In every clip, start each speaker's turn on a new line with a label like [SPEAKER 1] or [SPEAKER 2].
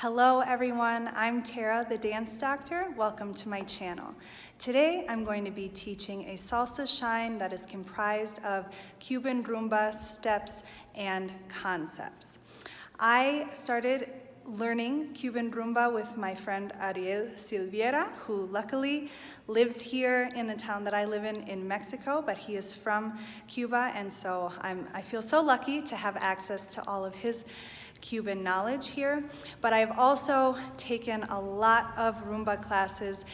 [SPEAKER 1] Hello everyone, I'm Tara, the dance doctor. Welcome to my channel. Today I'm going to be teaching a salsa shine that is comprised of Cuban rumba steps and concepts. I started learning Cuban rumba with my friend Ariel Silviera, who luckily lives here in the town that I live in Mexico, but he is from Cuba, and so I feel so lucky to have access to all of his Cuban knowledge here. But I've also taken a lot of rumba classes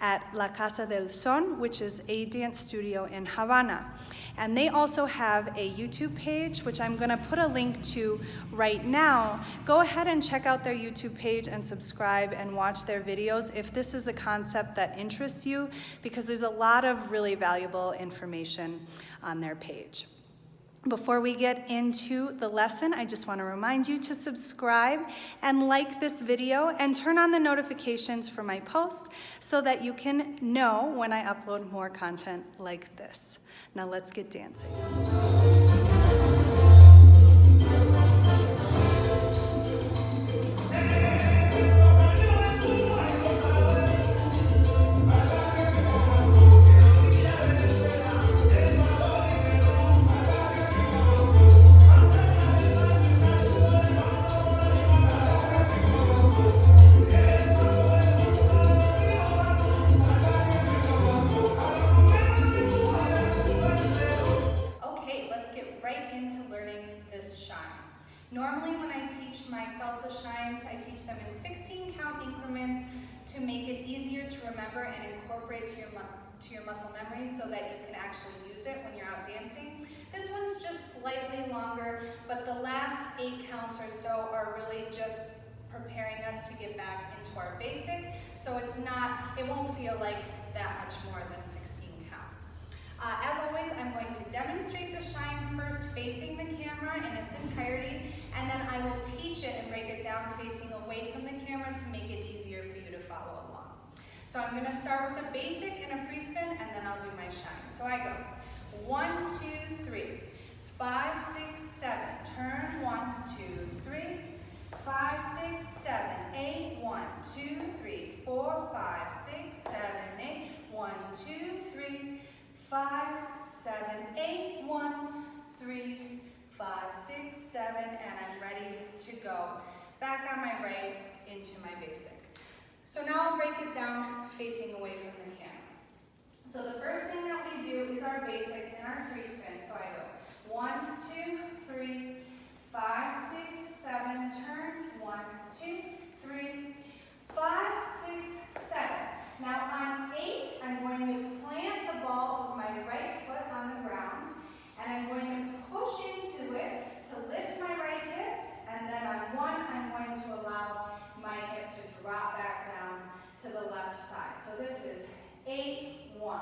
[SPEAKER 1] at La Casa del Son, which is a dance studio in Havana. And they also have a YouTube page, which I'm gonna put a link to right now. Go ahead and check out their YouTube page and subscribe and watch their videos if this is a concept that interests you, because there's a lot of really valuable information on their page. Before we get into the lesson, I just want to remind you to subscribe and like this video and turn on the notifications for my posts so that you can know when I upload more content like this. Now let's get dancing. Normally when I teach my salsa shines, I teach them in 16 count increments to make it easier to remember and incorporate to your muscle memory so that you can actually use it when you're out dancing. This one's just slightly longer, but the last 8 counts or so are really just preparing us to get back into our basic, so it won't feel like that much more than 16 counts. As always, I'm going to demonstrate the shine first facing the camera in its entirety, and then I will teach it and break it down facing away from the camera to make it easier for you to follow along. So I'm going to start with a basic and a free spin, and then I'll do my shine. So I go 1, 2, 3, 5, 6, 7, turn 1, 2, 3, 5, 6, 7, 8, 1, 2, 3, 4, 5, 6, 7, 8, 1, 2, 3, 5, 7, 8, 1, 3, 5, 6, 7, and I'm ready to go back on my right into my basic. So now I'll break it down facing away from the camera. So the first thing that we do is our basic and our free spin. So I go 1, 2, 3, 5, 6, 7, turn 1, 2, 3, 5, 6, 7. Now on 8, I'm going to plant the ball of my right foot on the ground, and I'm going to push into it to lift my right hip, and then on 1, I'm going to allow my hip to drop back down to the left side. So this is 8, 1,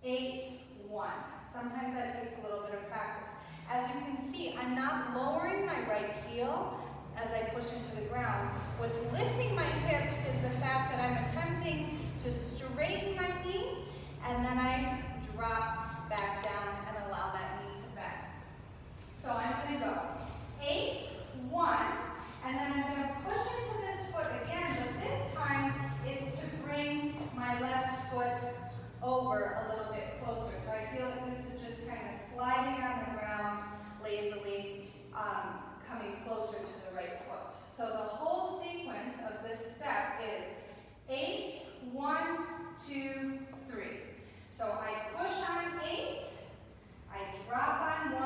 [SPEAKER 1] 8, 1. Sometimes that takes a little bit of practice. As you can see, I'm not lowering my right heel as I push into the ground. What's lifting my hip is the fact that I'm attempting to straighten my knee, and then I drop back down and allow that knee to bend. So I'm going to go 8, 1, and then I'm going to push into this foot again, but this time it's to bring my left foot over a little bit closer. So I feel like this is just kind of sliding on the ground lazily, coming closer to the right foot. So the whole sequence of this step is 8, 1, 2, 3. So I push on 8, I drop on 1,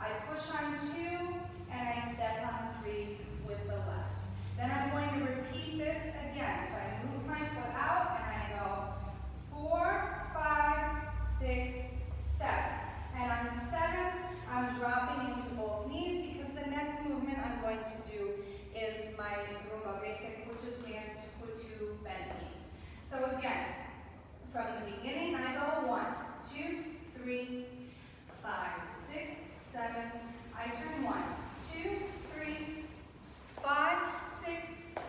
[SPEAKER 1] I push on 2, and I step on 3 with the left. Then I'm going to repeat this again. So I move my foot out and I go 4, 5, 6, 7. And on 7, I'm dropping into both knees because the next movement I'm going to do is my rumba basic, which is danced with 2 bent knees. So again, from the beginning, I go 1, 2, 3, 5, 6, 7. I turn 1, 2, 3, 5, 6,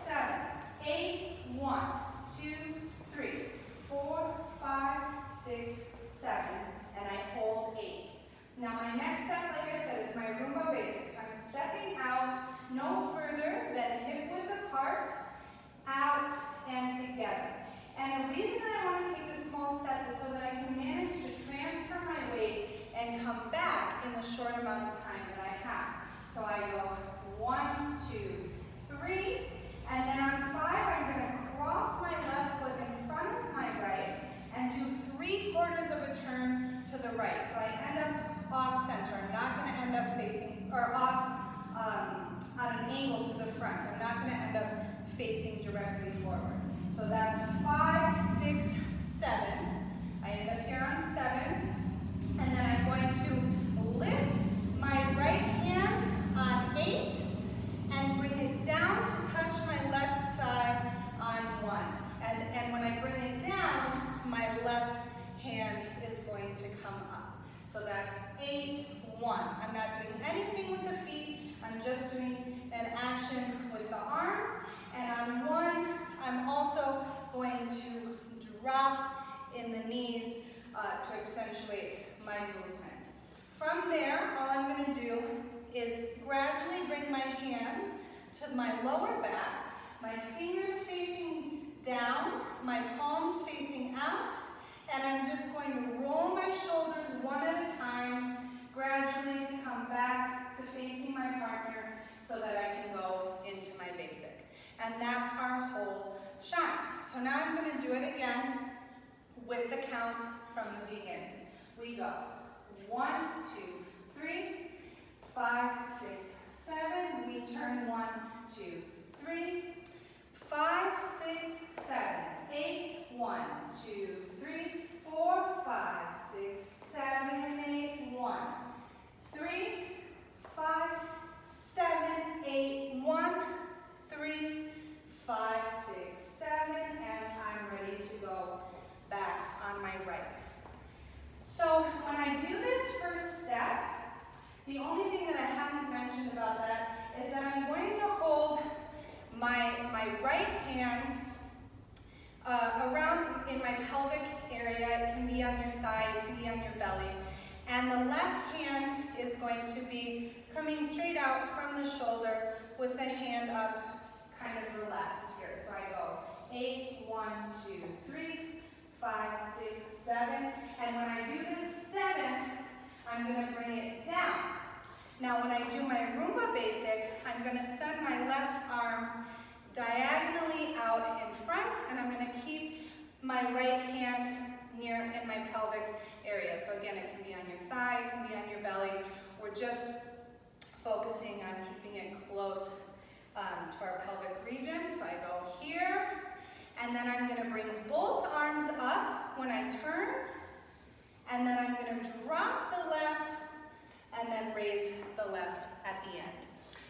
[SPEAKER 1] 7, 8, 1, 2, 3, 4, 5, 6, 7, and I hold 8. Now my next step, like I said, is my rumba basic. So I'm stepping out no further than hip width the reason that I want to take a small step is so that I can manage to transfer my weight and come back in the short amount of time that I have. So I go 1, 2, 3, and then on 5, I'm going to cross my left foot in front of my right and do 3/4 of a turn to the right. So I end up off center. I'm not going to end up facing, or off on an angle to the front. I'm not going to end up facing directly forward. So that's 5, 6, 7. I end up here on 7. And then I'm going to lift my right hand on 8 and bring it down to touch my left thigh on 1. And when I bring it down, my left hand is going to come up. So that's 8, 1. I'm not doing anything with the feet. I'm just doing an action with the arms. And on 1, I'm also going to drop in the knees to accentuate my movement. From there, all I'm going to do is gradually bring my hands to my lower back, my fingers facing down, my palms facing out, and I'm just going to roll my shoulders one at a time, gradually to come back to facing my partner so that I can go into my basic. And that's our whole shine. So now I'm going to do it again with the counts from the beginning. We go 1, 2, 3, 5, 6, 7. We turn 1, 2, 3, 5, 6, 7, 8, 1, 2, 3, 4, 5, 6, 7, 8, 1, 3, 5, 7, 8, 1, 3, 5, 6, 7, and I'm ready to go back on my right. So when I do this first step, the only thing that I haven't mentioned about that is that I'm going to hold my right hand around in my pelvic area. It can be on your thigh, it can be on your belly. And the left hand is going to be coming straight out from the shoulder with the hand up, kind of relaxed here. So I go 8, 1, 2, 3, 5, 6, 7. And when I do this 7, I'm going to bring it down. Now when I do my Rumba basic, I'm going to send my left arm diagonally out in front, and I'm going to keep my right hand near in my pelvic area. So again, it can be on your thigh, it can be on your belly. We're just focusing on keeping it close to our pelvic region. So I go here, and then I'm going to bring both arms up when I turn, and then I'm going to drop the left and then raise the left at the end.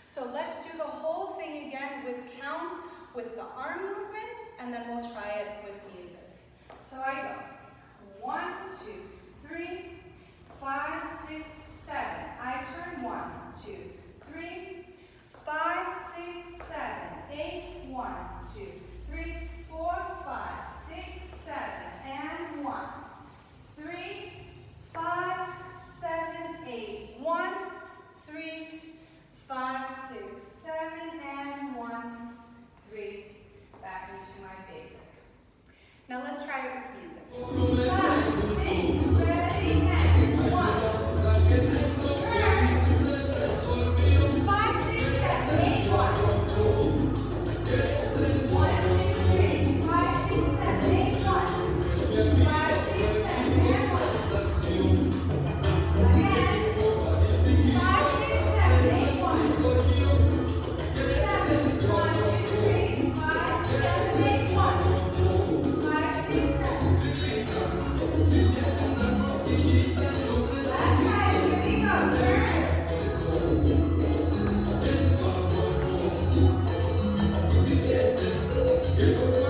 [SPEAKER 1] So let's do the whole thing again with counts, with the arm movements, and then we'll try it with music. So I go 1, 2, 3, 5, 6, 7. I turn 1, 2, 3, 5, 6, 7, 8, 1, 2, 3, 4, 5, 6, 7, and 1, 3, 5, 7, 8, 1, 3, 5, 6, 7, and 1, 3, back into my basic. Now let's try it with music. 5, 6, ready, and 1. Turn. 5, 6, 7, 8, 1. 1, 2, 3, 5, 6, 7, 8, 1. 5, 6, 7, and 1. Again. 5, 6, 7, 8, 1. 7, 1, 2, 3, 5, 7, 8, 1. 5, 6, 7. Last time, here we go. Turn. 7,